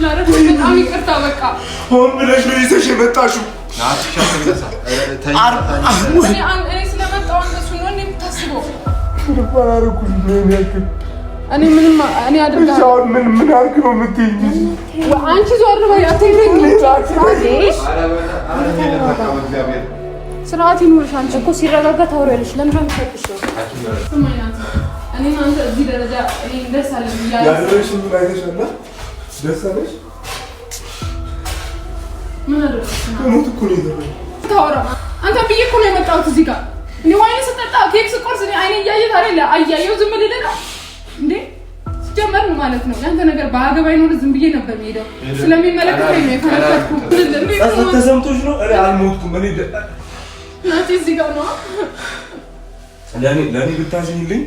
ስላደረኩት በጣም ይቅርታ። በቃ ሆን ብለሽ ነው ይዘሽ የመጣሽው። እኔ ስለመጣሁ እንደሱ ነው የምታስበው? እኔ ምንም እኔ አድርጋለሁ። ምን አድርግ ነው የምትይኝ? አንቺ ዞር በይ አትይኝ። ስርዓት ይኑርሽ። አንቺ እኮ ሲረጋጋ ታወሪያለሽ። ለምን አንተሽ ነው? እኔ አንተ እዚህ ደረጃ እኔ ደስ አለኝ ይላል። ያለሽ ምን አይተሻል? ደስ አለሽ? ምን አደረግሽ? ሞት እኮ ነው ይዘው ታወራ። አንተ ብዬሽ እኮ ነው የመጣሁት እዚህ ጋር። እኔ ዋይን ስጠጣ ኬክ ስቆርስ እኔ አይኔ እያየት አይደለ? አያየው ዝም ልል ነው እንዴ? ሲጀመር ነው ማለት ነው። ያንተ ነገር ባገባይ ነው ዝም ብዬ ነበር የምሄደው። ስለሚመለከተኝ ነው የፈለኩት። ተሰምቶሽ ነው? እኔ አልሞትኩም። እኔ ናቲ እዚህ ጋር ነው ለኔ ብታዝኝልኝ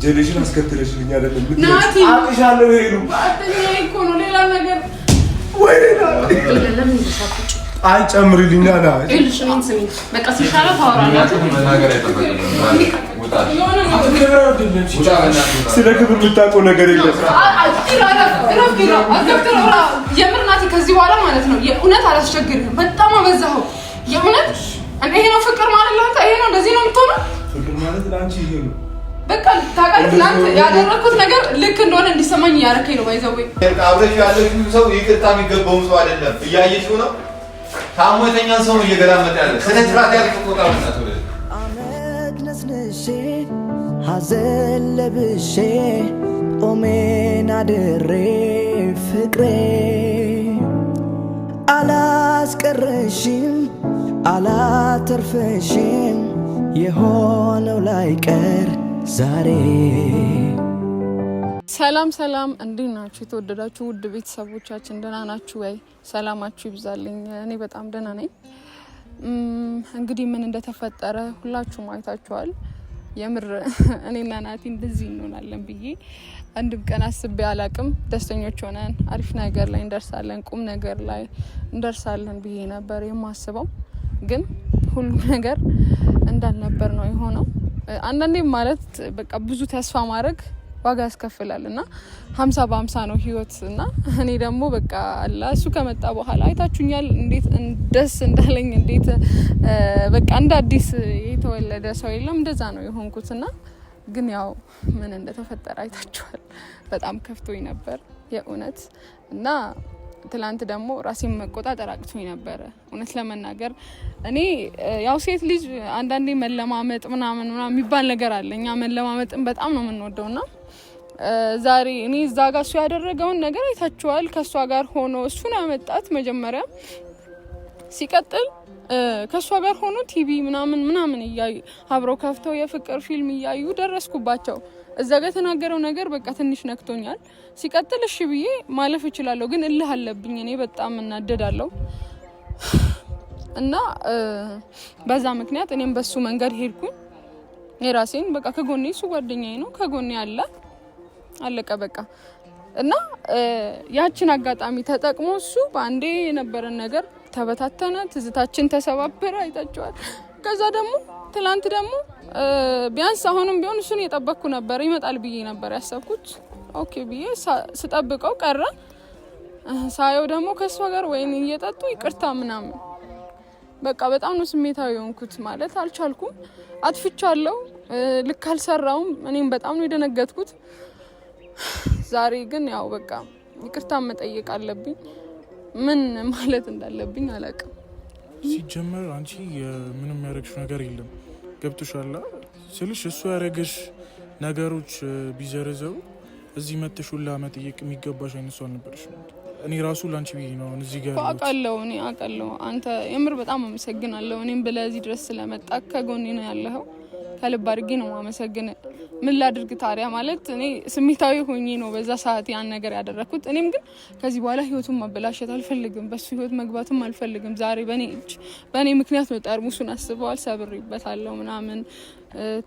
ጀሌሽን አስከትለሽልኝ አይደለም ናቲ አጥሻለሁ። ሄሉ አጥኛዬ እኮ ነው ሌላ ነገር ወይ ለምን ይሳፍጭ አይጨምርልኝ ና እልሽ ምን ስሚ በቃ ሲሻላ ታወራላችሁ። መናገር አይጠበቅም። ስለ ክብር የምታውቀው ነገር የለም። የምር ናቲ ከዚህ በኋላ ማለት ነው የእውነት አላስቸግርህም። በጣም አበዛኸው የእውነት። ይሄ ነው ፍቅር ማለት ለአንተ? ይሄ ነው እንደዚህ ነው የምትሆነው? ፍቅር ማለት ለአንቺ ይሄ ነው በቃ። ታውቃለህ ትናንት ያደረኩት ነገር ልክ እንደሆነ እንዲሰማኝ እያደረከኝ ነው። ባይዘው አብረሽ ያለሽው ሰው ይቅርታ የሚገባው ሰው አይደለም። እያየሽው ነው። ታሞተኛን ሰው ነው እየገዳመጠ ያለ። ስለ ስርዓት ያልተቆጣ ወጣት ወደ አመድ ነስንሼ ሐዘን ለብሼ ኦሜን አድሬ ፍቅሬ አላስቀረሽም አላተርፈሽም የሆነው ላይቀር ዛሬ። ሰላም ሰላም፣ እንዴት ናችሁ የተወደዳችሁ ውድ ቤተሰቦቻችን? ደህና ናችሁ ወይ? ሰላማችሁ ይብዛልኝ። እኔ በጣም ደህና ነኝ። እንግዲህ ምን እንደተፈጠረ ሁላችሁም አይታችኋል። የምር እኔና ናቲ እንደዚህ እንሆናለን ብዬ አንድም ቀን አስቤ አላቅም። ደስተኞች ሆነን አሪፍ ነገር ላይ እንደርሳለን፣ ቁም ነገር ላይ እንደርሳለን ብዬ ነበር የማስበው። ግን ሁሉ ነገር እንዳልነበር ነው የሆነው። አንዳንዴ ማለት በቃ ብዙ ተስፋ ማድረግ ዋጋ ያስከፍላል እና 50 በ50 ነው ህይወት። እና እኔ ደግሞ በቃ አላ እሱ ከመጣ በኋላ አይታችሁኛል እንዴት ደስ እንዳለኝ፣ እንዴት በቃ እንደ አዲስ የተወለደ ሰው የለም እንደዛ ነው የሆንኩት። እና ግን ያው ምን እንደተፈጠረ አይታችኋል። በጣም ከፍቶኝ ነበር የእውነት። እና ትላንት ደግሞ ራሴን መቆጣጠር አቅቶኝ ነበረ እውነት ለመናገር። እኔ ያው ሴት ልጅ አንዳንዴ መለማመጥ ምናምን የሚባል ነገር አለ። እኛ መለማመጥን በጣም ነው የምንወደውና ዛሬ እኔ እዛ ጋር እሱ ያደረገውን ነገር አይታችኋል። ከእሷ ጋር ሆኖ እሱ ነው ያመጣት መጀመሪያ። ሲቀጥል ከእሷ ጋር ሆኖ ቲቪ ምናምን እያዩ አብረው ከፍተው የፍቅር ፊልም እያዩ ደረስኩባቸው። እዛ ጋር የተናገረው ነገር በቃ ትንሽ ነክቶኛል። ሲቀጥል እሺ ብዬ ማለፍ እችላለሁ፣ ግን እልህ አለብኝ። እኔ በጣም እናደዳለሁ እና በዛ ምክንያት እኔም በሱ መንገድ ሄድኩኝ። የራሴን በቃ ከጎኔ እሱ ጓደኛዬ ነው፣ ከጎኔ አለቀ በቃ። እና ያችን አጋጣሚ ተጠቅሞ እሱ በአንዴ የነበረን ነገር ተበታተነ፣ ትዝታችን ተሰባበረ። አይታችኋል። ከዛ ደግሞ ትላንት ደግሞ ቢያንስ አሁንም ቢሆን እሱን እየጠበቅኩ ነበር። ይመጣል ብዬ ነበር ያሰብኩት። ኦኬ ብዬ ስጠብቀው ቀረ። ሳየው ደግሞ ከእሷ ጋር ወይን እየጠጡ ይቅርታ ምናምን። በቃ በጣም ነው ስሜታዊ የሆንኩት። ማለት አልቻልኩም። አጥፍቻለሁ፣ ልክ አልሰራውም። እኔም በጣም ነው የደነገጥኩት። ዛሬ ግን ያው በቃ ይቅርታ መጠየቅ አለብኝ። ምን ማለት እንዳለብኝ አላውቅም። ሲጀመር አንቺ ምንም ያደረግሽው ነገር የለም። ገብቶሻል ስልሽ እሱ ያደረገሽ ነገሮች ቢዘረዘሩ እዚህ መጥተሽ ሁላ መጠየቅ የሚገባሽ አይነት ሰው አልነበረሽም። እኔ ራሱ ላንቺ ብዬ ነው እዚህ ጋር አውቃለሁ። እኔ አውቃለሁ። አንተ የምር በጣም አመሰግናለሁ። እኔም ብለዚህ ድረስ ስለመጣ ከጎኔ ነው ያለኸው። ከልብ አድርጌ ነው ማመሰግን። ምን ላድርግ ታዲያ? ማለት እኔ ስሜታዊ ሆኜ ነው በዛ ሰዓት ያን ነገር ያደረኩት። እኔም ግን ከዚህ በኋላ ህይወቱን ማበላሸት አልፈልግም። በሱ ህይወት መግባትም አልፈልግም። ዛሬ በእኔ ምክንያት ነው ጠርሙሱን አስበዋል፣ ሰብሬበታለሁ ምናምን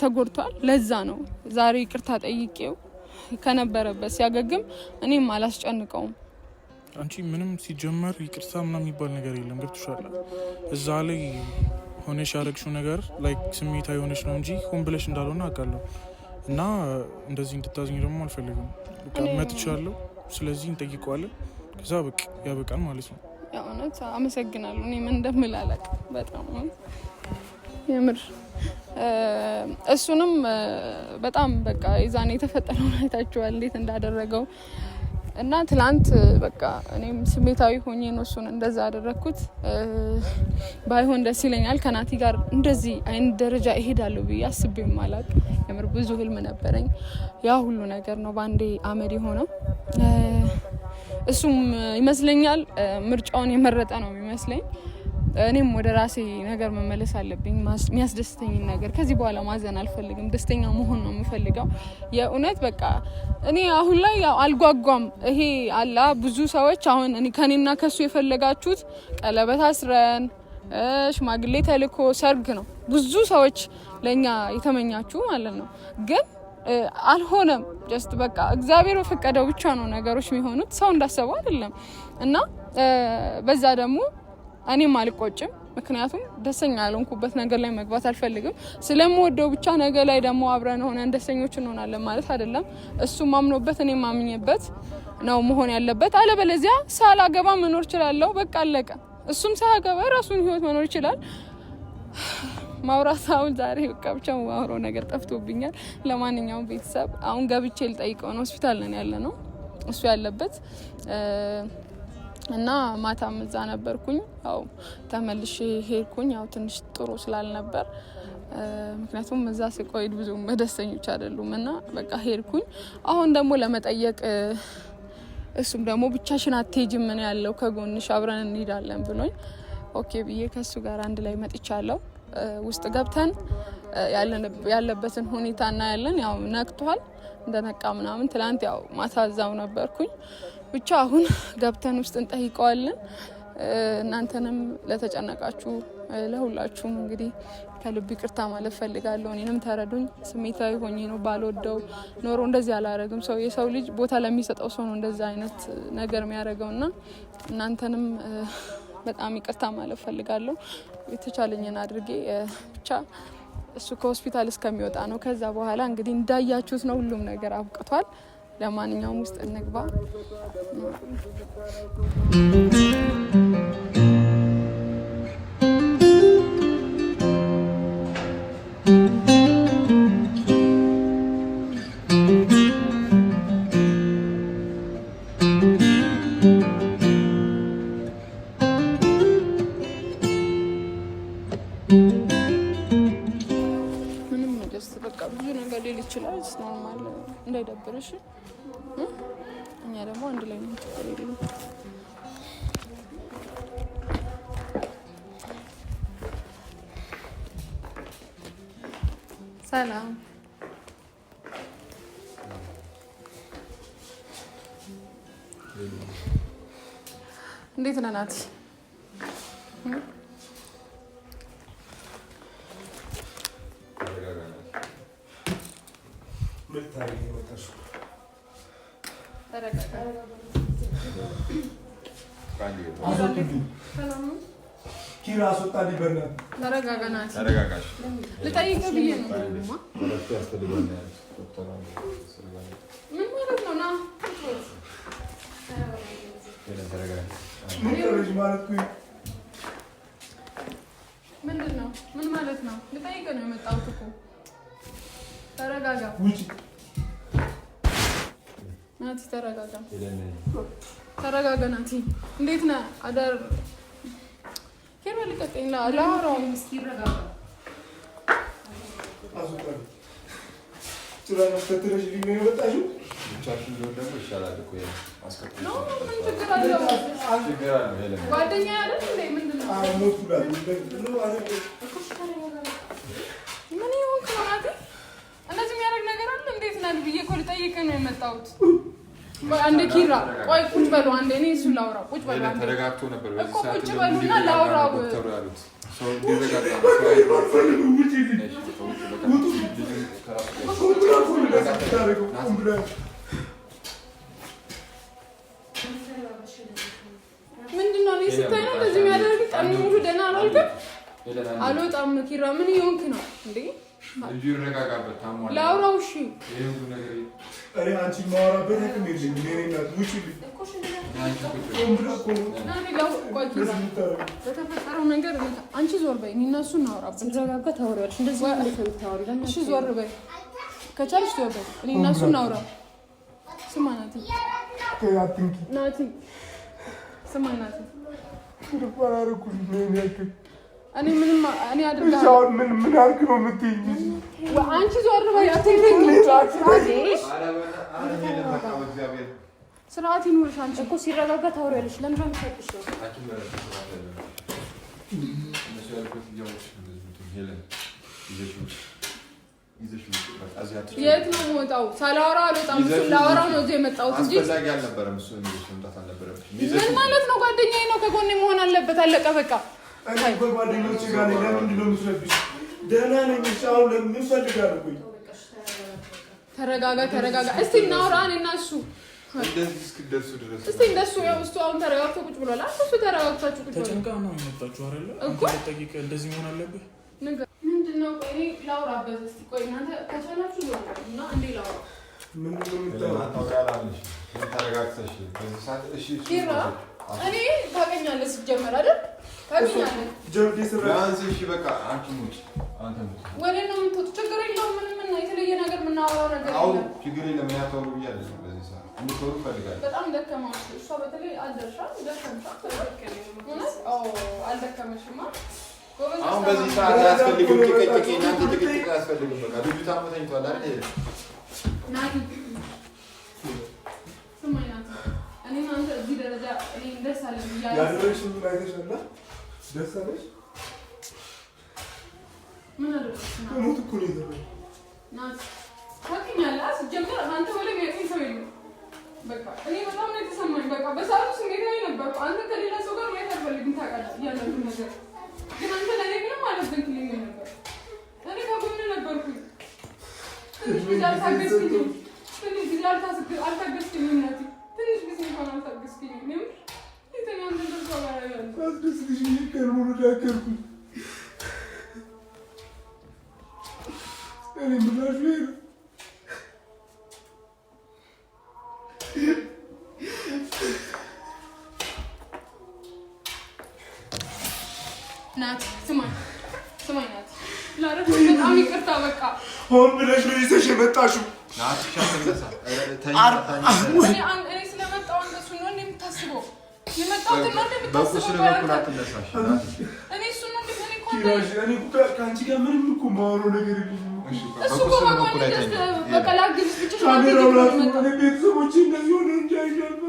ተጎድቷል። ለዛ ነው ዛሬ ይቅርታ ጠይቄው ከነበረበት ሲያገግም እኔም አላስጨንቀውም። አንቺ ምንም ሲጀመር ይቅርታ ምናምን የሚባል ነገር የለም። ገብቶሻል? እዛ ላይ ሆነሽ ያደረግሽው ነገር ላይክ ስሜታዊ ሆነሽ ነው እንጂ ሆን ብለሽ እንዳልሆነ አውቃለሁ። እና እንደዚህ እንድታዝኝ ደግሞ አልፈልግም። በቃ መጥቻለሁ። ስለዚህ እንጠይቀዋለን። ከዛ በቃ ያበቃል ማለት ነው። የእውነት አመሰግናለሁ። እኔ ምን እንደምላላቅ በጣም የምር እሱንም በጣም በቃ የዛኔ የተፈጠረውን አይታችኋል እንዴት እንዳደረገው እና ትላንት በቃ እኔም ስሜታዊ ሆኜ ነው እሱን እንደዛ አደረግኩት። ባይሆን ደስ ይለኛል ከናቲ ጋር እንደዚህ አይነት ደረጃ እሄዳለሁ ብዬ አስቤም አላቅ። የምር ብዙ ህልም ነበረኝ። ያ ሁሉ ነገር ነው ባንዴ አመድ የሆነው። እሱም ይመስለኛል ምርጫውን የመረጠ ነው የሚመስለኝ። እኔም ወደ ራሴ ነገር መመለስ አለብኝ። የሚያስደስተኝን ነገር ከዚህ በኋላ ማዘን አልፈልግም። ደስተኛ መሆን ነው የምፈልገው። የእውነት በቃ እኔ አሁን ላይ ያው አልጓጓም። ይሄ አላ ብዙ ሰዎች አሁን እኔ ከኔና ከሱ የፈለጋችሁት ቀለበት አስረን ሽማግሌ ተልኮ ሰርግ ነው ብዙ ሰዎች ለኛ የተመኛችሁ ማለት ነው። ግን አልሆነም። ጀስት በቃ እግዚአብሔር በፈቀደው ብቻ ነው ነገሮች የሚሆኑት። ሰው እንዳሰበው አይደለም እና በዛ ደግሞ እኔም አልቆጭም። ምክንያቱም ደስተኛ ያልሆንኩበት ነገር ላይ መግባት አልፈልግም። ስለምወደው ብቻ ነገ ላይ ደግሞ አብረን ሆነን ደስተኞች እንሆናለን ማለት አይደለም። እሱም አምኖበት እኔም አምኜበት ነው መሆን ያለበት። አለበለዚያ ሳላገባ መኖር እችላለሁ። በቃ አለቀ። እሱም ሳያገባ የራሱን ህይወት መኖር ይችላል። ማውራት አሁን ዛሬ በቃ ብቻ ማውራው ነገር ጠፍቶብኛል። ለማንኛውም ቤተሰብ አሁን ገብቼ ልጠይቀው ነው። ሆስፒታል ነን ያለ ነው እሱ ያለበት እና ማታም እዛ ነበርኩኝ። ያው ተመልሼ ሄድኩኝ። ያው ትንሽ ጥሩ ስላልነበር ምክንያቱም እዛ ስቆይድ ብዙ ደስተኞች አይደሉም እና በቃ ሄድኩኝ። አሁን ደግሞ ለመጠየቅ እሱም ደግሞ ብቻሽን አትሄጂም ምን ያለው ከጎንሽ አብረን እንሄዳለን ብሎኝ ኦኬ ብዬ ከሱ ጋር አንድ ላይ መጥቻለሁ። ውስጥ ገብተን ያለበትን ሁኔታ እናያለን። ያው ነቅቷል እንደነቃ ምናምን። ትላንት ያው ማታ እዛው ነበርኩኝ። ብቻ አሁን ገብተን ውስጥ እንጠይቀዋለን። እናንተንም ለተጨነቃችሁ ለሁላችሁም እንግዲህ ከልብ ይቅርታ ማለት ፈልጋለሁ። እኔንም ተረዱኝ። ስሜታዊ ሆኜ ነው። ባልወደው ኖሮ እንደዚህ አላረግም። ሰው የሰው ልጅ ቦታ ለሚሰጠው ሰው ነው እንደዛ አይነት ነገር የሚያደርገውና እናንተንም በጣም ይቅርታ ማለት ፈልጋለሁ። የተቻለኝን አድርጌ ብቻ እሱ ከሆስፒታል እስከሚወጣ ነው። ከዛ በኋላ እንግዲህ እንዳያችሁት ነው ሁሉም ነገር አብቅቷል። ለማንኛውም ውስጥ እንግባ። ምንም ጀስት በቃ ብዙ ነገር ሊል ይችላል። ኖርማል እንዳይደብርሽ። እኛ ደግሞ አንድ ላይ ነው ተቀበሉ። ሰላም እንዴት ነህ ናቲ? ኪራ አስወጣልኝ በእናትህ። ተረጋጋ ናቲ። ልጠይቅህ ብዬ ነው። ምን ማለት ነው? ና ምንድን ነው? ምን ማለት ነው? ልጠይቅህ ነው የመጣሁት እኮ። ተረጋጋ ናቲ። ተረጋጋ ተረጋጋ ናቲ። እንዴት ነህ? አዳር ኬሮ ልቀቀኝ። ላወራው ጓደኛ ያለ ምንድን ነው? ምን ይሆን ናቲ? እንደዚህ የሚያደርግ ነገር አለ? እንዴት ነህ ብዬ እኮ ልጠይቅህ ነው የመጣሁት። አንዴ ኪራ ቆይ ቁጭ በሉ አንዴ። እኔ እሱን ላውራው። ቁጭ በሉ አንዴ። ተረጋግቶ ነበር በዚህ ሰዓት ቁጭ በሉና ላውራው። ሰው ቢረጋጋ ምንድን ነው? እኔ ስታይ ነው እንደዚህ የሚያደርግ? ቀን ሙሉ ደህና አላልክም? አልወጣም ኪራ። ምን ይሆንክ ነው እንዴ? ልጁ ይረጋጋበት። ታሟል። ላውራው። እሺ እኔ አንቺ ማወራበት ህክም የለኝም። እኔ እናት ውጪ በተፈጠረው ነገር አንቺ ዞር በይ፣ እኔ እና እሱ እናወራበት። ተረጋጋ፣ ታወሪያለሽ። እንደዚህ ነው የምታወሪ። እሺ ዞር በይ፣ ከቻልሽ ዞር በይ፣ እኔ እና እሱ እናወራ። ስማ ናቲ፣ ናቲ፣ ስማ ናቲ፣ እኔ ምንም እኔ አድርጋለሁ። ምን አድርግ ነው የምትይኝ? አንቺ ዞር በይ፣ አትንኪኝ። ስርዓት ይኑርሽ። አንቺ እኮ ሲረጋጋ ታወሪያለሽ። ለምን ነው የምትሰጥሽ ነው? የት ነው የምወጣው? ሳላወራ አልወጣም። እሱን ላወራው ነው እዚህ የመጣሁት እንጂ አስፈላጊ አልነበረም። እሱ መምጣት አልነበረብሽም። ምን ማለት ነው? ጓደኛዬ ነው፣ ከጎኔ መሆን አለበት። አለቀ በቃ። እኔ በጓደኞቼ ጋር ነኝ። ለምንድን ነው የምትረብሽ? ደህና ነኝ። አሁን ለምን እፈልጋለሁ? ተረጋጋ፣ ተረጋጋ። እስቲ እናውራ እኔ እና እሱ እንደዚህ እስክትደርሱ ድረስ እስቲ እንደሱ ያው እሱ አሁን ተረጋግቶ ቁጭ ብሏል። እሱ ተረጋግታችሁ ቁጭ ብሏል። ተጨንቃ ነው የመጣችሁ አይደለ? አንተ ለጠቂቀ እንደዚህ መሆን አለብህ። ምንድነው? ቆይ እኔ ላውራበት እስቲ። ቆይ እናንተ ከቻላችሁ ነው እና እንዴ ላውራ። ምንድነው የምታወራው? ተረጋግተሽ በዚህ ሰዓት እሺ። እኔ ታውቀኛለህ ሲጀመር አይደል? ታውቀኛለህ ጀብዴ ስራ ቢያንስ እሺ በቃ አንቺ ሙጭ አንተ ሙጭ ወደ ነው የምትወጡት። ችግር የለውም። ምንም የተለየ ነገር የምናወራው ነገር አሁን የለም። ችግር የለም። ያተወሩ ብያለሁ። በዚህ ሰዓት እንድትወሩ እፈልጋለሁ። በጣም ደከማሽ። እሷ በተለይ አልደረሻም። ደከምሻል። አልደከመሽማ። አሁን በዚህ ሰዓት አያስፈልግም። ጭቅጭቅ እናንተ ጭቅጭቅ አያስፈልግም። በቃ ልጅቷ ተኝቷል አይደል? ናቲ ስማኝ ናቲ፣ እኔ አንተ እዚህ ደረጃ እኔ እንደሳለን ይያለ ያደረሽ ምን አይተሻላ? ደስ አለሽ? ምን አደረግሽ? ሞት እኮ ነው የዘረው። ናቲ ታውቂኛለህ። ሲጀመር አንተ ወለ የሚያውቀኝ ሰው የለም። በቃ እኔ በጣም ነው የተሰማኝ። በቃ በሰዓቱ ስሜታዊ ነበርኩ። አንተ ከሌላ ሰው ጋር ማየት አልፈልግም። ታውቃለህ ያለውን ነገር ግን አንተ ለእኔ ምንም አላዘንክልኝም ነበር። እኔ ከጎንህ ነበርኩኝ። ትንሽ ጊዜ አልታገስክኝም። ትንሽ ጊዜ አልታገስክኝም ናቲ። ትንሽ ጊዜ እንኳን አልታገስክኝም። የምር የተኛን ነገር ሰው ጋር ያለ አስደስትሽ ይቀርሙ ዳከርኩ። እኔ ምላሽ ነው ናቲ። ስማኝ ናቲ፣ ላረፍ በጣም ይቅርታ። በቃ ሆን ብለሽ ነው ይዘሽ የመጣሽው። ናቲ ሻተነሳ እኔ ስለመጣሁ እንደሱ ነው እንደምታስበው የመጣሁት ነው እንደምታስበው። በቁስል በኩል አትነሳሽ። እኔ እሱ ነው እንደምን እኔ ከአንቺ ጋር ምንም እኮ የማወራው ነገር የለኝም። እሱ በኩል አይደለም። በቃ ላግዝሽ ብቻ ካሜራው ራሱ እኔ ቤተሰቦቼ እንደዚህ ሆነ እንጂ አይሻልም።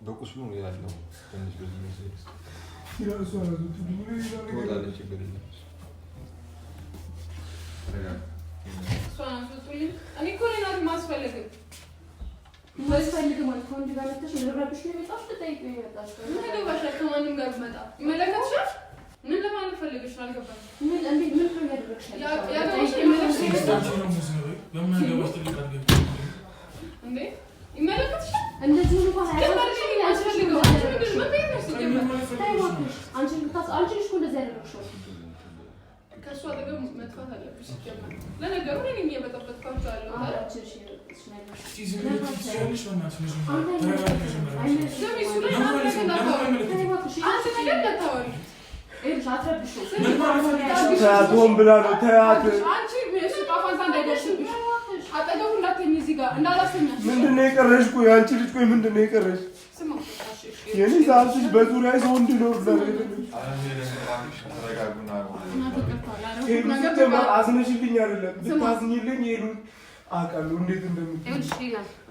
በቁስሉ ያለው ትንሽ በዚህ መሰለኝ ይላልሱ አላዙ ትወጣለች። ችግር የለም። እኔ እኮ ነኝ ማስፈልግም ማለት ከወንድ ጋር መጥተሽ ልረብሽ ነው የመጣሽ? ልጠይቅ ነው የመጣሽ? ምን ያገባሻል? ከማንም ጋር ብመጣ ይመለከትሻል? ምን ለማለት ፈልገሽ ነው? አልገባኝም። ምን ነው ያደረግሽ? ያገባሽ እንዴ? ይመለከትሻል? እንደዚህ እንኳን ከእሱ አጠገብ መጥፋት አለብሽ። ሲጀመር ለነገሩ እኔ እየበጠበጥኳቸው ያለው ሆን ብላ ነው። ተያት። አጠገቡ እንዳትተኝ እዚህ ጋር እንዳላስተኛሽ። ምንድን ነው የቀረሽ? ቆይ አንቺ ልጅ ቆይ ምንድን ነው የቀረሽ? የኔ ዛልሽ በዙሪያ ሰው እንዲኖር አዝነሽልኝ አይደለም ብታዝኝልኝ ሄዱን አውቃለሁ እንዴት እንደምትል።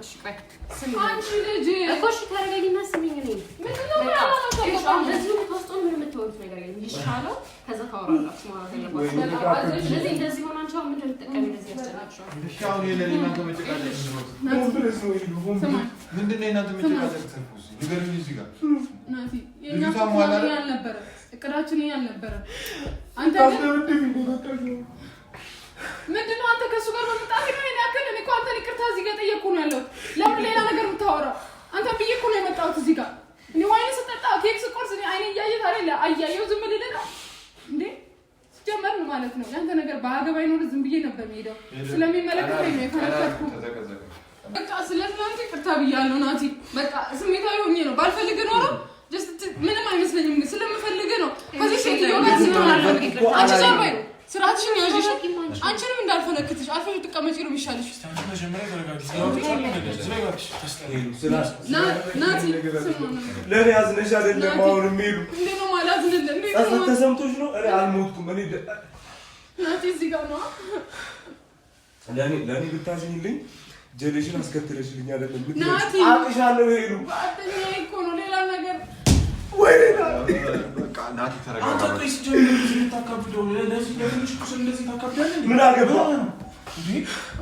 እሺ ቆይ ስሚ አንቺ ልጅ እኮ እሺ ታረጋጊና ስሚኝ ነው ምንድነው እንደዚህ ተወስጦ ምን የምትወሩት ነገር የለም ይሻለው ከዛ ታወራላችሁ ማለት ነው። ስለዚህ እንደዚህ ሆናችሁ ምን እንደምትጠቀሚ እንደዚህ ያስተናግሻው እሺ አሁን የለኝ እናንተ መጨቃጨቅ ነው ምንድነው እናንተ መጨቃጨቅ ተፈውስ ንገሩኝ እዚህ ጋር ናቲ የኛ ፕላን ያልነበረ እቅዳችን ያልነበረ አንተ ምንድነው አንተ ከሱ ጋር በመጣት ነው ያከለ እኔ እኮ አንተ ይቅርታ እዚህ ጋር ጠየቅኩ ነው ያለው ለምን ሌላ ነገር የምታወራው አንተ ብዬ እኮ ነው የመጣሁት እዚህ ጋር እኔ ዋይን ስጠጣ ኬክ ስቆርስ እኔ አይኔ እያየት አይደል አያየው ዝም ልል ነው እንዴ ጀመር ነው ማለት ነው ያንተ ነገር ባገባይ ነው ዝም ብዬ ነበር የምሄደው ስለሚመለከተኝ ነው የፈለኩ በቃ ስለዚህ ይቅርታ ብያለሁ ናቲ በቃ ስሜታዊ ሆኜ ነው ባልፈልግ ኖሮ ጀስት ምንም አይመስለኝም ስለምፈልግ ነው ከዚህ ሴት ጋር ስለማናለው አንቺ ጀምበይ ስራትሽን ያዥሽ አንቺንም እንዳልፈነክትሽ አልፈሽ ተቀመጪ ነው የሚሻልሽ ናቲ ለኔ ያዝነሽ አይደለም አሁን የሚሉ እንዴ ነው ማላዝንልህ እንዴ ነው ተሰምቶሽ ነው እኔ አልሞትኩም እኔ ናቲ እዚህ ጋር ነው ለኔ ብታዝኝልኝ ጀሌሽን አስከትለሽልኝ አይደለም ናቲ አቅሻለሁ ሄዱ አጥኛዬ እኮ ነው ሌላ ነገር ወይኔ በቃ ናቲ ተረጋጋ አንተ ቆይ ሲጀምር እንደዚህ ታካብደው ለዚህ ለትንሽ ቁስል እንደዚህ ታካብዳለህ ምን አገባ እንዴ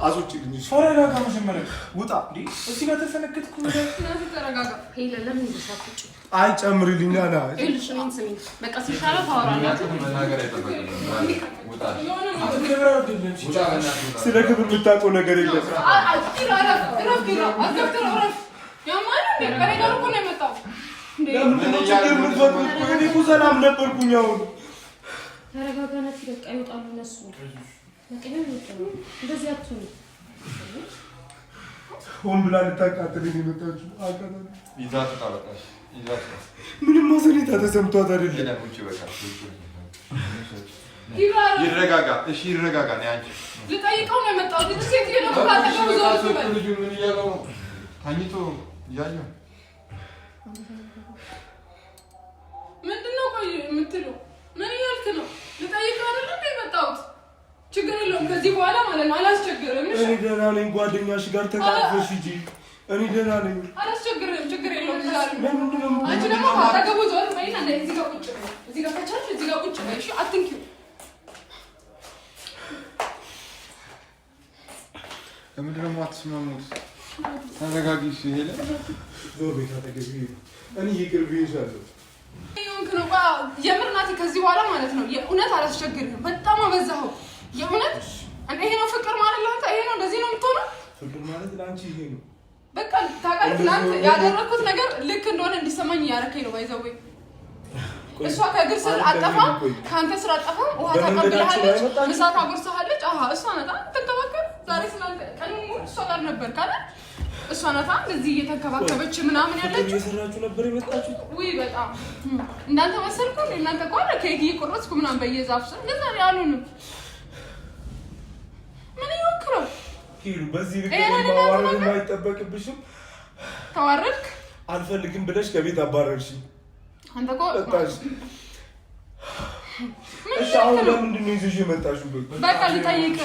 አዞችልኝ ተረጋጋ መጀመሪያ ውጣ እንዴ እዚህ ጋር ተፈነከትኩ ናቲ ተረጋጋ ሄለ ለምን እንደሻፍጭ አይ ጨምሪልኝ ና እልሽ ምን ስሚ በቃ ሲሻለው ታወራላችሁ መናገር አይጠበቅም ውጣ ስለ ክብር የምታውቀው ነገር የለም እኔ እኮ ሰላም ነበርኩኝ አሁን ተረጋጋናት በቃ ይወጣሉ እነሱ በቃ ይወጣሉ እንደዚህ አትሁን ሆን ብላ ልታቃጥለኝ የመጣችው አቃጥለኝ ይዛት ታለቃሽ ይዛት ምንም ማሰኔታ ተሰምቷት አይደለም ለነቁጭ በቃ ይረጋጋ እሺ ይረጋጋ ነው አንቺ ልጠይቀው ነው የመጣሁት እዚህ ሴት ነው ታጠቀው ዞር ብሎ ልጁ ምን እያለው ነው ታኝቶ ያየው ምንድነው ቆይ የምትለው ምን እያልክ ነው ልጠይቀው አይደል እንዴ የመጣሁት ችግር የለውም ከዚህ በኋላ ማለት ነው አላስቸግርም እኔ ደህና ነኝ ጓደኛሽ ጋር ተቃቅፈሽ ሂጂ እኔ ደህና ነኝ አላስቸግርም ችግር የለውም ዛሬ አንቺ ደግሞ ታጠገቡ ዞር በይና እዚህ ጋር ቁጭ በይ እዚህ ጋር ከቻልሽ እዚህ ጋር ቁጭ በይ እሺ አትንኪው ለምንድን ነው የማትስማሙት? ተረጋጊሽ ሄለ ዞር ቤት አጠገቢ እኔ ይቅር ብዬሻለሁ የምር ናቲ ከዚህ በኋላ ማለት ነው የእውነት አላስቸግርህም በጣም አበዛኸው የእውነት ይሄ ነው ፍቅር ማለት ለአንተ ይሄ ነው እንደዚህ ነው የምትሆነው ፍቅር ማለት ለአንቺ ይሄ ነው በቃ ታውቃለህ ትናንት ያደረኩት ነገር ልክ እንደሆነ እንዲሰማኝ እያደረከኝ ነው ባይዘው እሷ ከእግር ስር አጠፋም ከአንተ ስር አጠፋም ውሃ ታቀብልሃለች ምሳ ታጎርስሃለች እሷ ነታ ትንከባከብ ዛሬ ስላንተ ቀኑን ሙሉ እሷ ጋር ነበር ካለ እሷ ነታ እንደዚህ እየተንከባከበች ምናምን ያለችው እየሰራችሁ ነበር የመጣችሁት ውይ በጣም እንዳንተ መሰልኩ እናንተ ጓር ከኬክ እየቆረጥኩ ምናምን በየዛፍ ስር እንደዛ ያሉንም ምን ይወክረው ሂሉ በዚህ ልክ ማዋረድ አይጠበቅብሽም ተዋረድክ አልፈልግም ብለሽ ከቤት አባረርሽኝ አንተ እኮ እሺ አሁን ለምንድን ነው ይዘሽ የመጣሽው በቃ ልጠይቅ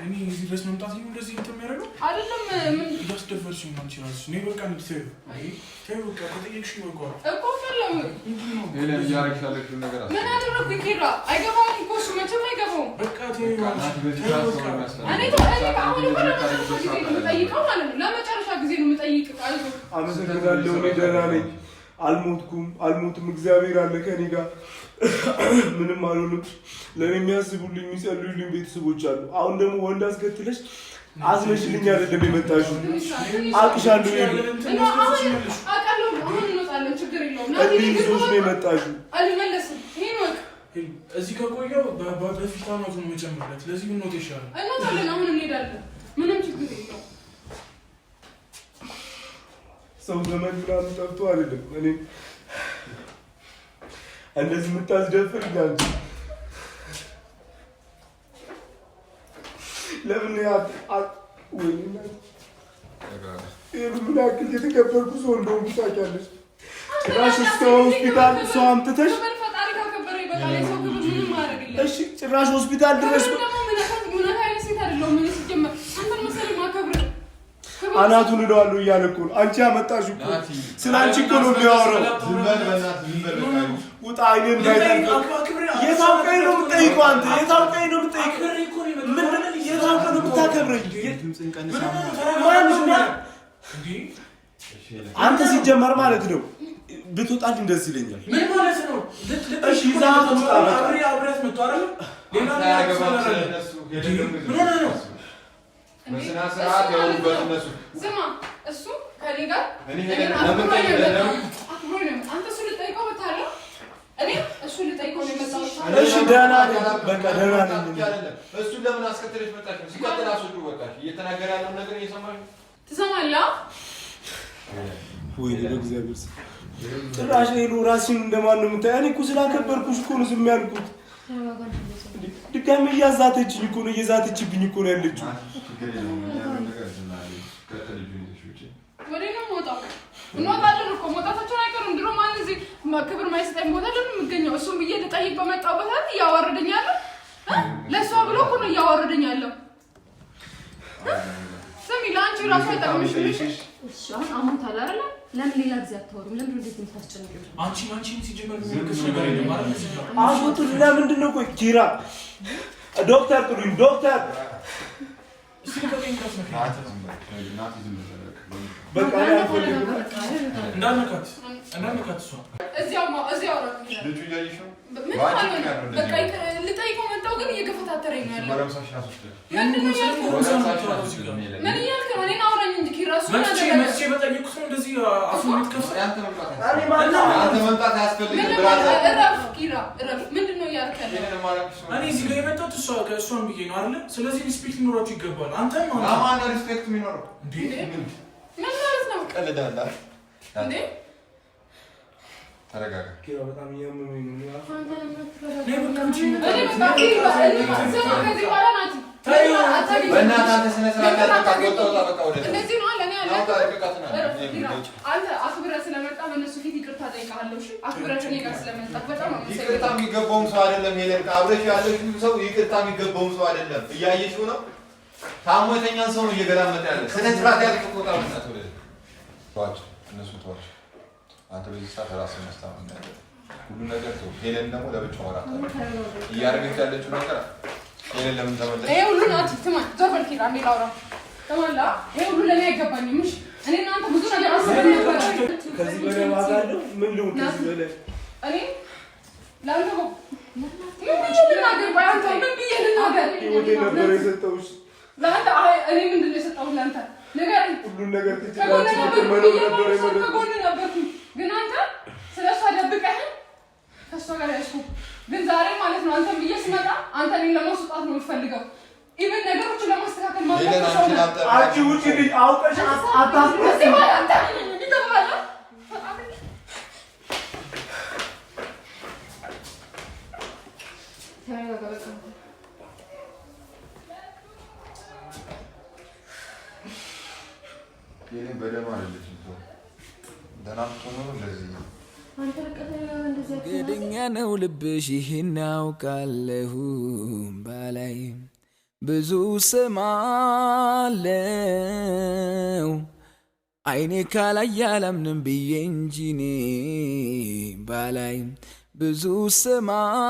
እኔ እዚህ ድረስ መምጣት ነው እንደዚህ የሚያደርገው አይደለም ምን እያስደፈርሽኝ ነው አንቺ እራስሽ እኔ በቃ እንድትሰሩ ተይው በቃ ከጠየቅሽኝ በቃ እኮ ፈለም ሄለ እያደረግሽ ያለሽው ነገር አለ ምን አደረኩኝ ኪራ አይገባውም እኮ እሱ መቼም አይገባውም በቃ ተይው እኔ አሁን እኮ ለመጨረሻ ጊዜ ነው የምጠይቀው ማለት ነው ለመጨረሻ ጊዜ ነው የምጠይቅ አመሰግናለሁ እኔ ደህና ነኝ አልሞትም እግዚአብሔር አለ ከኔ ጋር ምንም አልሆንም ለኔ የሚያስቡልኝ የሚጸልዩልኝ ቤተሰቦች አሉ አሁን ደግሞ ወንድ አስከትለሽ አዝነሽልኝ አይደለም የመጣሽው አልቅሻለሁ አሁን እንወጣለን ችግር የለውም ይዞሽ ነው የመጣሽው አልመለስም ይሄን ወቅ እዚህ ከቆየው በፊት አመቱ ነው የጨመረለት ለዚህ ብንወጥ ይሻላል እንወጣለን አሁን እንሄዳለን ምንም ችግር የለውም ሰው ዘመን ምናምን ጠፍቶ አይደለም እኔ እንደዚህ የምታስደፍር ጋር ለምን ምን ያክል የተከበርኩ ሰው እንደሆንኩ ታውቂያለሽ ጭራሽ እስከ ሆስፒታል ሰው አምጥተሽ ፈጣሪ ካከበረ ይበቃል። የሰው ክብር ምንም ማድረግ እሺ ጭራሽ ሆስፒታል ድረስ አናቱን እለዋለሁ እያለ እኮ ነው። አንቺ አመጣሽው እኮ ስለ አንቺ እኮ ነው የሚያወራው። ውጣ አይኔን እንዳይጠልቅ። የታውቀኝ ነው የምጠይቀው አንተ የታውቀኝ ነው የምጠይቀው። ምንድን የታውቀ ነው የምታከብረኝ? አንተ ሲጀመር ማለት ነው ብትወጣልኝ ደስ ይለኛል። ምን ማለት ነው? እሺ ዛት ወጣ አብረት መጥቶ አይደል? ሌላ ነው መስና ሰዓት ያውበት እነሱ ስማ እሱ ከኔ ጋር እኔ ለምን አንተ እሱ ልጠይቀው መጣለህ። እኔ እሱ ልጠይቀው ነው የመጣው። እሺ ደህና በቃ ደህና ነኝ። እሱ ለምን አስከተለች መጣች? ሲቀጥል አስወጡ በቃሽ። እየተናገረ ያለው ነገር እየሰማሽ ትሰማለህ ወይ? ለእግዚአብሔር ጭራሽ ሄሎ ራስሽን እንደማን ነው የምታይ? እኔ እኮ ስላከበርኩሽ እኮ ነው ዝም ያልኩት። ድጋሚ እያዛተችኝ እኮ ነው እየዛተችብኝ እኮ ነው ያለችው። ወዴት ነው የምወጣው? እንወጣለን እኮ መውጣታችን አይቀርም። ድሮ ማን እዚህ ክብር ማይሰጠኝ ቦታ ለምን የምገኘው? እሱም ብዬ ልጠይቅ በመጣሁበት አይደል እያዋረደኝ ያለው? ለእሷ ብሎ እኮ ነው እያዋረደኝ ያለው። ስሚ ለአንቺ ራሱ አይጠቅምሽ። እሺ አሁን አሞታል አይደል? ለምን ሌላ ጊዜ አታወሩም? ለምን እንደዚህ የምታስጨንቂው? አንቺ ሲጀመር ምንክስ ነገር የለም ማለት ነው። አሁን ለምንድን ነው ቆይ ኪራ ዶክተር ጥሩኝ ዶክተር በቃ እንዳነካት እሷ እዚያው ልጁ እያየሽ ነው። በቃ ልጠይቀው መጣሁ ግን እየገፈታተረኝ ነው ያለው። ምን እያልክ ነው? እኔን አውራኝ እንጂ ኪራ እሱ መቼ በጠየኩት ነው እንደዚህ አፉን የምትከፍተው? አንተ መምጣት አያስፈልግም። እረፍ ኪራ እረፍ። ምንድን ነው እያልክ ያለው? እኔ እዚህ ጋር የመጣሁት እሷን ብዬ ነው አይደለ? ስለዚህ ሪስፔክት ሊኖራችሁ ይገባል። አንተም ነው ለማን ሪስፔክት የሚኖረው? ምን ማለት ነው? ቀልዳላ እንዴ ተረጋጋ። ኪራ በጣም እያመመኝ ነው። በእናትህ አንተ ስነ ስርዓት ያልተቃወጣ በቃ ወደ እንደዚህ ነው አለ። እኔ አንተ አክብረህ ስለመጣ በእነሱ ፊት ይቅርታ ጠይቃለሁ። እሺ አክብረህ እኔ ጋር ስለመጣ በጣም ይቅርታ የሚገባውም ሰው አይደለም። ሄለን አብረሽ ያለሽው ሰው ይቅርታ የሚገባውም ሰው አይደለም። እያየሽው ነው። ታሞ የተኛን ሰው ነው እየገላመጠ ያለ። ስነ ስርዓት ያልተቆጣ ወጣት ወደ ተዋች እነሱ ተዋች። አንተ በዚህ ሰዓት ራስህን ማስተማመን ያለብህ ሁሉ ነገር ተው። ሄለን ደግሞ ለብቻው አራት እያደረገች ያለችው ነገር ሄለን ለምን ተመለሰ? ይሄ ሁሉ ናት ትማ ዘፈን ኪራ እንዴ ላውራ ተማላ ይሄ ሁሉ ለኔ አይገባኝም። እሺ እኔ እናንተ ብዙ ነገር አስበን ነበር። ከዚህ በላይ ዋጋ አለው? ምን ልሁን ከዚህ በላይ እኔ ላንተ ምን ልናገር? ባንተ ምን ብዬ ልናገር? ህይወቴ ነበር የሰጠሁሽ ለአንተ። እኔ ምንድን ነው የሰጠሁት ለአንተ? ነገር ሁሉን ነገር ትችላለች። መኖር ነበር የመረጥኩት። ከጎን ነበርኩኝ ግን አንተ ስለሷ ደብቀህ ከሷ ጋር ያስኩ። ግን ዛሬ ማለት ነው አንተን ብዬ ስመጣ አንተ እኔን ለማስወጣት ነው የምትፈልገው። ኢቭን ነገሮችን ለማስተካከል ማለት ነው። አንቺ ውጪ ልጅ አውቀሽ አታስመስይ ማለት አንተ ይተባለ የኔ በደም አይደለችም። ደናፍቶ ነው እንደዚህ ገደኛ ነው ልብሽ ይህን አውቃለሁ ባላይ ብዙ ስማለው አይኔ ካላይ አላምንም ብዬ እንጂ እኔ ባላይ ብዙ ስማለው